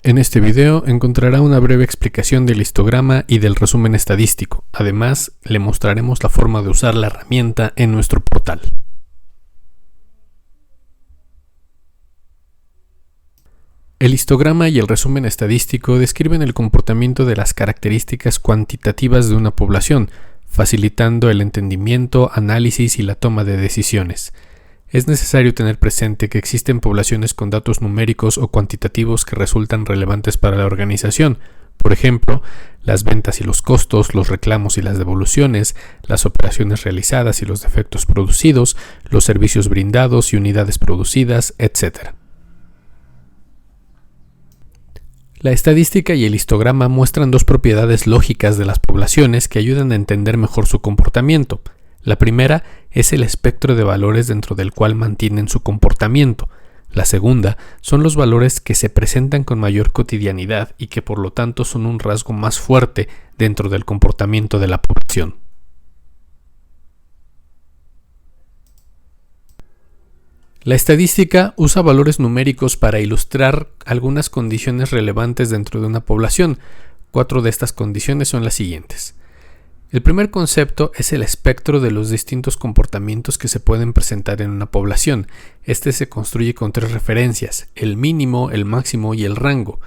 En este video encontrará una breve explicación del histograma y del resumen estadístico. Además, le mostraremos la forma de usar la herramienta en nuestro portal. El histograma y el resumen estadístico describen el comportamiento de las características cuantitativas de una población, facilitando el entendimiento, análisis y la toma de decisiones. Es necesario tener presente que existen poblaciones con datos numéricos o cuantitativos que resultan relevantes para la organización. Por ejemplo, las ventas y los costos, los reclamos y las devoluciones, las operaciones realizadas y los defectos producidos, los servicios brindados y unidades producidas, etc. La estadística y el histograma muestran dos propiedades lógicas de las poblaciones que ayudan a entender mejor su comportamiento. La primera es el espectro de valores dentro del cual mantienen su comportamiento. La segunda son los valores que se presentan con mayor cotidianidad y que por lo tanto son un rasgo más fuerte dentro del comportamiento de la población. La estadística usa valores numéricos para ilustrar algunas condiciones relevantes dentro de una población. 4 de estas condiciones son las siguientes. El primer concepto es el espectro de los distintos comportamientos que se pueden presentar en una población. Este se construye con 3 referencias: el mínimo, el máximo y el rango.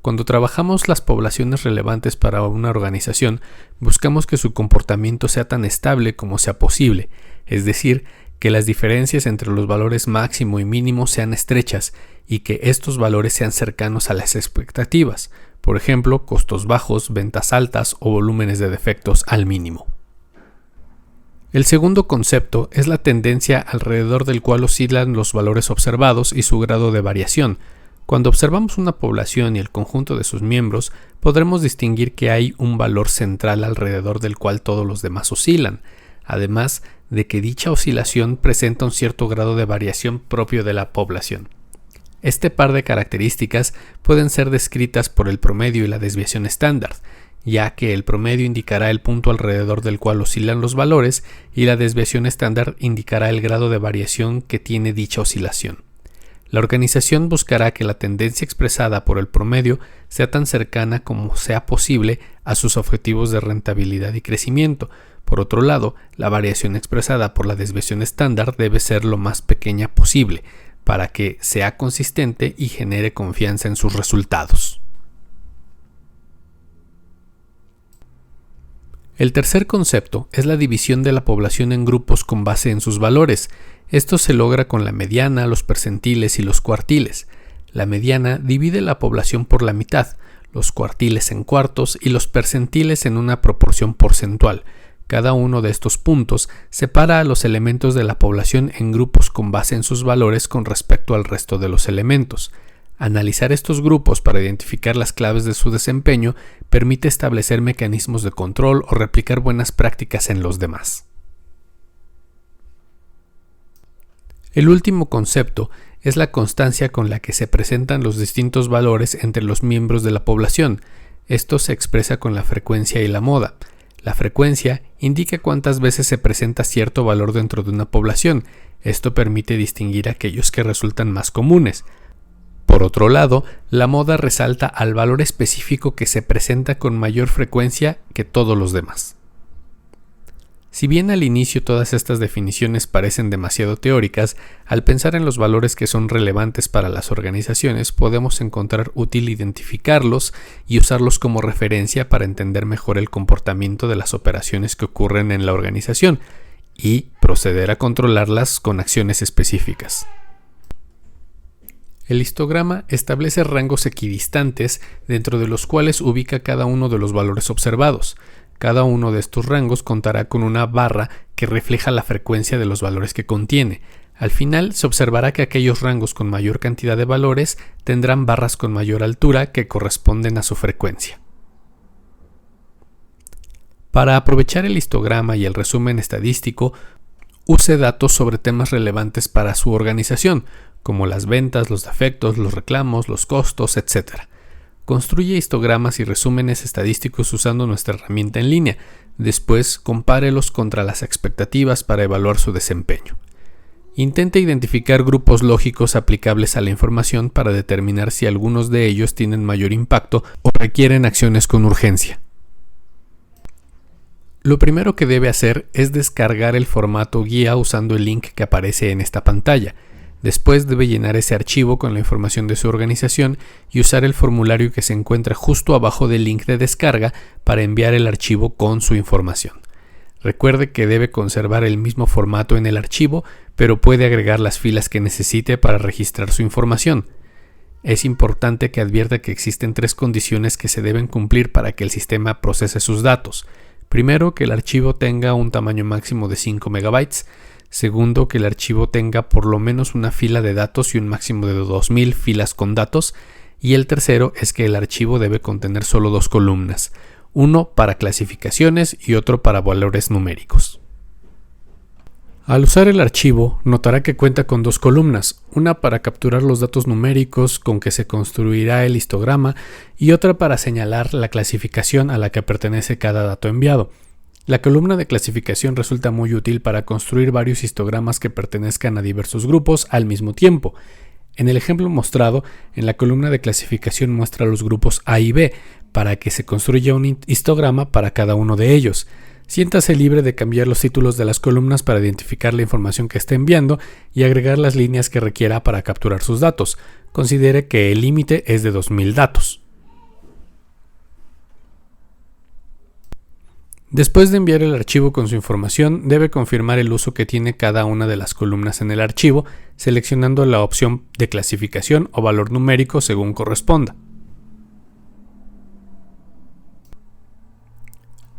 Cuando trabajamos las poblaciones relevantes para una organización, buscamos que su comportamiento sea tan estable como sea posible, es decir, que las diferencias entre los valores máximo y mínimo sean estrechas y que estos valores sean cercanos a las expectativas. Por ejemplo, costos bajos, ventas altas o volúmenes de defectos al mínimo. El segundo concepto es la tendencia alrededor del cual oscilan los valores observados y su grado de variación. Cuando observamos una población y el conjunto de sus miembros, podremos distinguir que hay un valor central alrededor del cual todos los demás oscilan, además de que dicha oscilación presenta un cierto grado de variación propio de la población. Este par de características pueden ser descritas por el promedio y la desviación estándar, ya que el promedio indicará el punto alrededor del cual oscilan los valores y la desviación estándar indicará el grado de variación que tiene dicha oscilación. La organización buscará que la tendencia expresada por el promedio sea tan cercana como sea posible a sus objetivos de rentabilidad y crecimiento. Por otro lado, la variación expresada por la desviación estándar debe ser lo más pequeña posible, para que sea consistente y genere confianza en sus resultados. El tercer concepto es la división de la población en grupos con base en sus valores. Esto se logra con la mediana, los percentiles y los cuartiles. La mediana divide la población por la mitad, los cuartiles en cuartos y los percentiles en una proporción porcentual. Cada uno de estos puntos separa a los elementos de la población en grupos con base en sus valores con respecto al resto de los elementos. Analizar estos grupos para identificar las claves de su desempeño permite establecer mecanismos de control o replicar buenas prácticas en los demás. El último concepto es la constancia con la que se presentan los distintos valores entre los miembros de la población. Esto se expresa con la frecuencia y la moda. La frecuencia indica cuántas veces se presenta cierto valor dentro de una población. Esto permite distinguir aquellos que resultan más comunes. Por otro lado, la moda resalta al valor específico que se presenta con mayor frecuencia que todos los demás. Si bien al inicio todas estas definiciones parecen demasiado teóricas, al pensar en los valores que son relevantes para las organizaciones, podemos encontrar útil identificarlos y usarlos como referencia para entender mejor el comportamiento de las operaciones que ocurren en la organización y proceder a controlarlas con acciones específicas. El histograma establece rangos equidistantes dentro de los cuales ubica cada uno de los valores observados. Cada uno de estos rangos contará con una barra que refleja la frecuencia de los valores que contiene. Al final se observará que aquellos rangos con mayor cantidad de valores tendrán barras con mayor altura que corresponden a su frecuencia. Para aprovechar el histograma y el resumen estadístico, use datos sobre temas relevantes para su organización, como las ventas, los defectos, los reclamos, los costos, etc. Construye histogramas y resúmenes estadísticos usando nuestra herramienta en línea. Después, compárelos contra las expectativas para evaluar su desempeño. Intenta identificar grupos lógicos aplicables a la información para determinar si algunos de ellos tienen mayor impacto o requieren acciones con urgencia. Lo primero que debe hacer es descargar el formato guía usando el link que aparece en esta pantalla. Después debe llenar ese archivo con la información de su organización y usar el formulario que se encuentra justo abajo del link de descarga para enviar el archivo con su información. Recuerde que debe conservar el mismo formato en el archivo, pero puede agregar las filas que necesite para registrar su información. Es importante que advierta que existen 3 condiciones que se deben cumplir para que el sistema procese sus datos. Primero, que el archivo tenga un tamaño máximo de 5 MB. Segundo, que el archivo tenga por lo menos una fila de datos y un máximo de 2000 filas con datos. Y el tercero es que el archivo debe contener solo 2 columnas, uno para clasificaciones y otro para valores numéricos. Al usar el archivo, notará que cuenta con 2 columnas, una para capturar los datos numéricos con que se construirá el histograma y otra para señalar la clasificación a la que pertenece cada dato enviado. La columna de clasificación resulta muy útil para construir varios histogramas que pertenezcan a diversos grupos al mismo tiempo. En el ejemplo mostrado, en la columna de clasificación muestra los grupos A y B, para que se construya un histograma para cada uno de ellos. Siéntase libre de cambiar los títulos de las columnas para identificar la información que está enviando y agregar las líneas que requiera para capturar sus datos. Considere que el límite es de 2000 datos. Después de enviar el archivo con su información, debe confirmar el uso que tiene cada una de las columnas en el archivo, seleccionando la opción de clasificación o valor numérico según corresponda.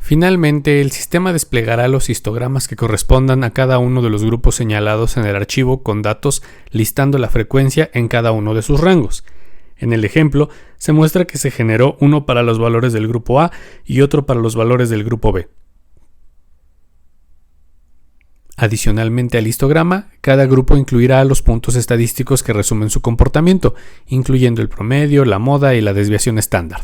Finalmente, el sistema desplegará los histogramas que correspondan a cada uno de los grupos señalados en el archivo con datos listando la frecuencia en cada uno de sus rangos. En el ejemplo, se muestra que se generó uno para los valores del grupo A y otro para los valores del grupo B. Adicionalmente al histograma, cada grupo incluirá los puntos estadísticos que resumen su comportamiento, incluyendo el promedio, la moda y la desviación estándar.